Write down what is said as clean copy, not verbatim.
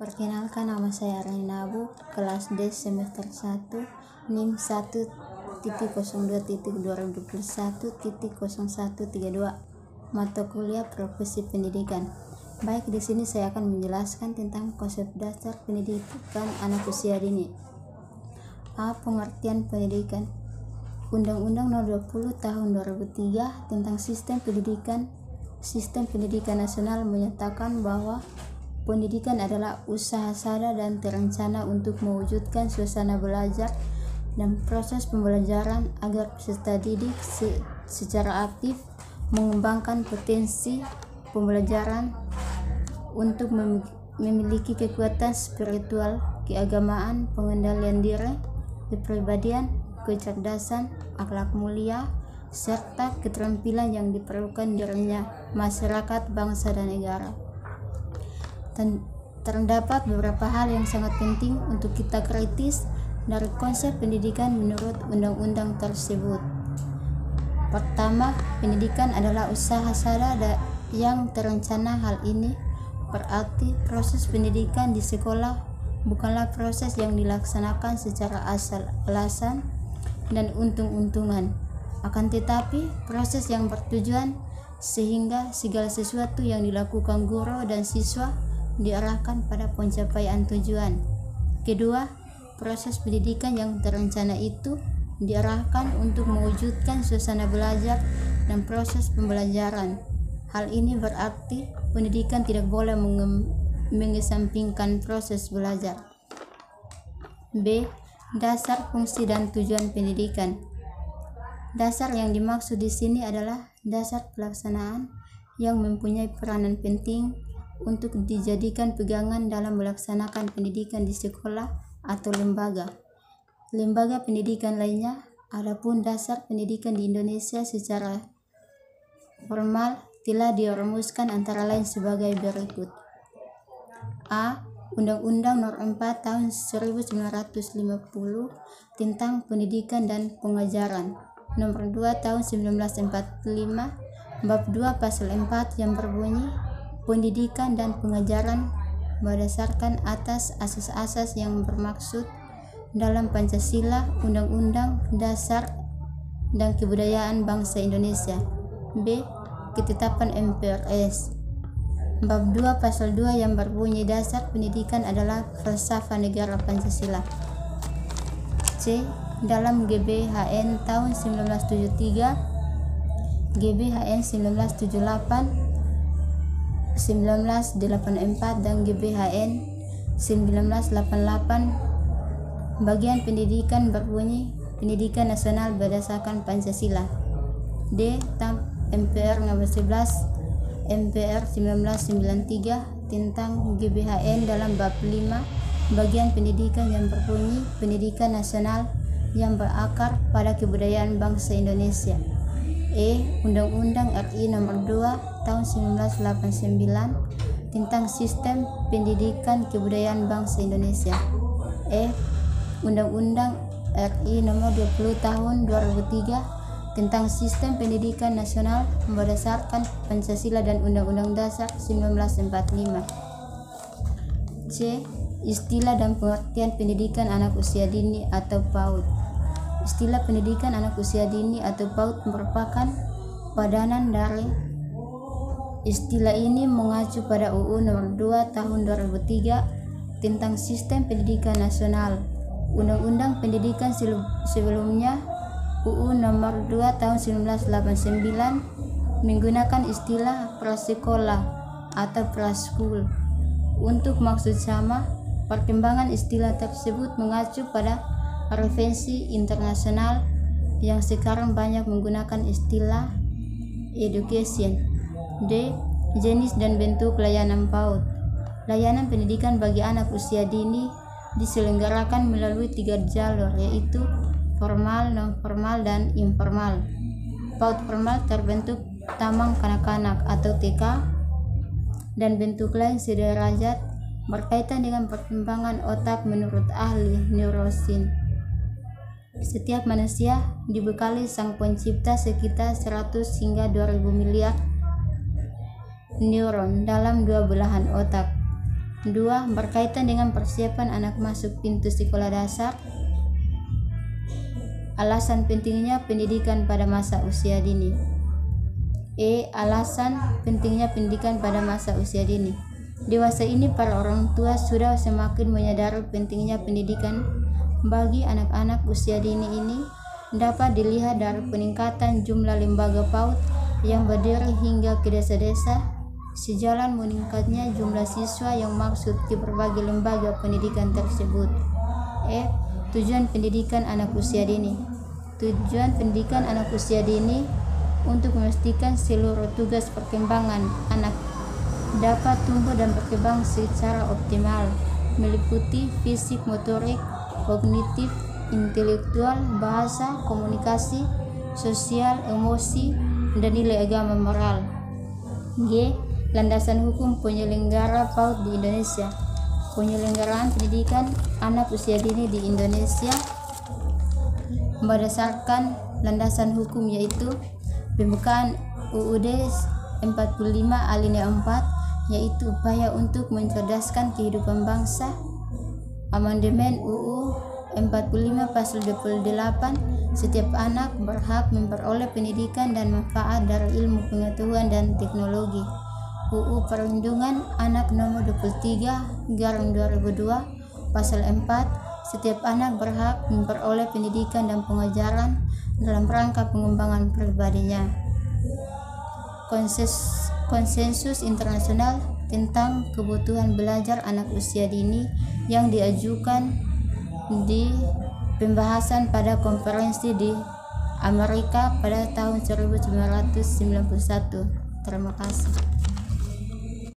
Perkenalkan, nama saya Raina Abu, kelas D semester 1, NIM 1.02.2021.0132, mata kuliah Profesi Pendidikan. Baik, di sini saya akan menjelaskan tentang konsep dasar pendidikan anak usia dini. A. Pengertian pendidikan. Undang-Undang Nomor 20 Tahun 2003 tentang Sistem Pendidikan Nasional menyatakan bahwa pendidikan adalah usaha sadar dan terencana untuk mewujudkan suasana belajar dan proses pembelajaran agar peserta didik secara aktif mengembangkan potensi pembelajaran untuk memiliki kekuatan spiritual, keagamaan, pengendalian diri, kepribadian, kecerdasan, akhlak mulia, serta keterampilan yang diperlukan dirinya, masyarakat, bangsa, dan negara. Terdapat beberapa hal yang sangat penting untuk kita kritis dari konsep pendidikan menurut undang-undang tersebut. Pertama, pendidikan adalah usaha sadar yang terencana. Hal ini berarti proses pendidikan di sekolah bukanlah proses yang dilaksanakan secara asal-alasan dan untung-untungan, akan tetapi proses yang bertujuan sehingga segala sesuatu yang dilakukan guru dan siswa diarahkan pada pencapaian tujuan. Kedua, proses pendidikan yang terencana itu diarahkan untuk mewujudkan suasana belajar dan proses pembelajaran. Hal ini berarti pendidikan tidak boleh mengesampingkan proses belajar. B. Dasar, fungsi, dan tujuan pendidikan. Dasar yang dimaksud di sini adalah dasar pelaksanaan yang mempunyai peranan penting untuk dijadikan pegangan dalam melaksanakan pendidikan di sekolah atau lembaga pendidikan lainnya. Adapun dasar pendidikan di Indonesia secara formal telah dirumuskan antara lain sebagai berikut. A. Undang-Undang Nomor 4 Tahun 1950 tentang Pendidikan dan Pengajaran, Nomor 2 Tahun 1945, Bab 2 Pasal 4 yang berbunyi, pendidikan dan pengajaran berdasarkan atas asas-asas yang bermaksud dalam Pancasila, Undang-Undang Dasar, dan Kebudayaan Bangsa Indonesia. B. Ketetapan MPRS. Bab 2 Pasal 2 yang berbunyi, dasar pendidikan adalah falsafah negara Pancasila. C. Dalam GBHN tahun 1973, GBHN 1978, 1984, dan GBHN 1988, bagian pendidikan berbunyi pendidikan nasional berdasarkan Pancasila. D. MPR nomor 11 MPR 1993 tentang GBHN dalam bab 5, bagian pendidikan yang berbunyi pendidikan nasional yang berakar pada kebudayaan bangsa Indonesia. E. Undang-Undang RI Nomor 2 Tahun 1989 tentang Sistem Pendidikan Kebudayaan Bangsa Indonesia. F. Undang-Undang RI Nomor 20 Tahun 2003 tentang Sistem Pendidikan Nasional berdasarkan Pancasila dan Undang-Undang Dasar 1945. C. Istilah dan pengertian pendidikan anak usia dini atau PAUD. Istilah pendidikan anak usia dini atau PAUD merupakan padanan dari istilah ini mengacu pada UU Nomor 2 Tahun 2003 tentang Sistem Pendidikan Nasional, Undang-Undang Pendidikan sebelumnya UU Nomor 2 Tahun 1989 menggunakan istilah prasekolah atau praskul. Untuk maksud sama, perkembangan istilah tersebut mengacu pada referensi internasional yang sekarang banyak menggunakan istilah education. D. Jenis dan bentuk layanan PAUD. Layanan pendidikan bagi anak usia dini diselenggarakan melalui 3 jalur, yaitu formal, non-formal, dan informal. PAUD formal terbentuk Taman Kanak-kanak atau TK, dan bentuk lain sederajat berkaitan dengan perkembangan otak menurut ahli neurosin. Setiap manusia dibekali Sang Pencipta sekitar 100 hingga 2000 miliar neuron dalam 2 belahan otak. 2. Berkaitan dengan persiapan anak masuk pintu sekolah dasar. Alasan pentingnya pendidikan pada masa usia dini. Alasan pentingnya pendidikan pada masa usia dini. Dewasa ini para orang tua sudah semakin menyadari pentingnya pendidikan bagi anak-anak usia dini ini. Dapat dilihat dari peningkatan jumlah lembaga PAUD yang berdiri hingga ke desa-desa, sejalan meningkatnya jumlah siswa yang masuk ke berbagai lembaga pendidikan tersebut. Tujuan pendidikan anak usia dini. Tujuan pendidikan anak usia dini untuk memastikan seluruh tugas perkembangan anak dapat tumbuh dan berkembang secara optimal, meliputi fisik, motorik, kognitif, intelektual, bahasa, komunikasi, sosial, emosi, dan nilai agama moral. Landasan hukum penyelenggara PAUD di Indonesia. Penyelenggaraan pendidikan anak usia dini di Indonesia berdasarkan landasan hukum, yaitu pembukaan UUD 45 alinea 4, yaitu upaya untuk mencerdaskan kehidupan bangsa. Amandemen UU 45 pasal 28, setiap anak berhak memperoleh pendidikan dan manfaat dari ilmu pengetahuan dan teknologi. UU Perlindungan Anak nomor 23/2002 pasal 4, setiap anak berhak memperoleh pendidikan dan pengajaran dalam rangka pengembangan pribadinya. Konsensus internasional tentang kebutuhan belajar anak usia dini yang diajukan di pembahasan pada konferensi di Amerika pada tahun 1991. Terima kasih.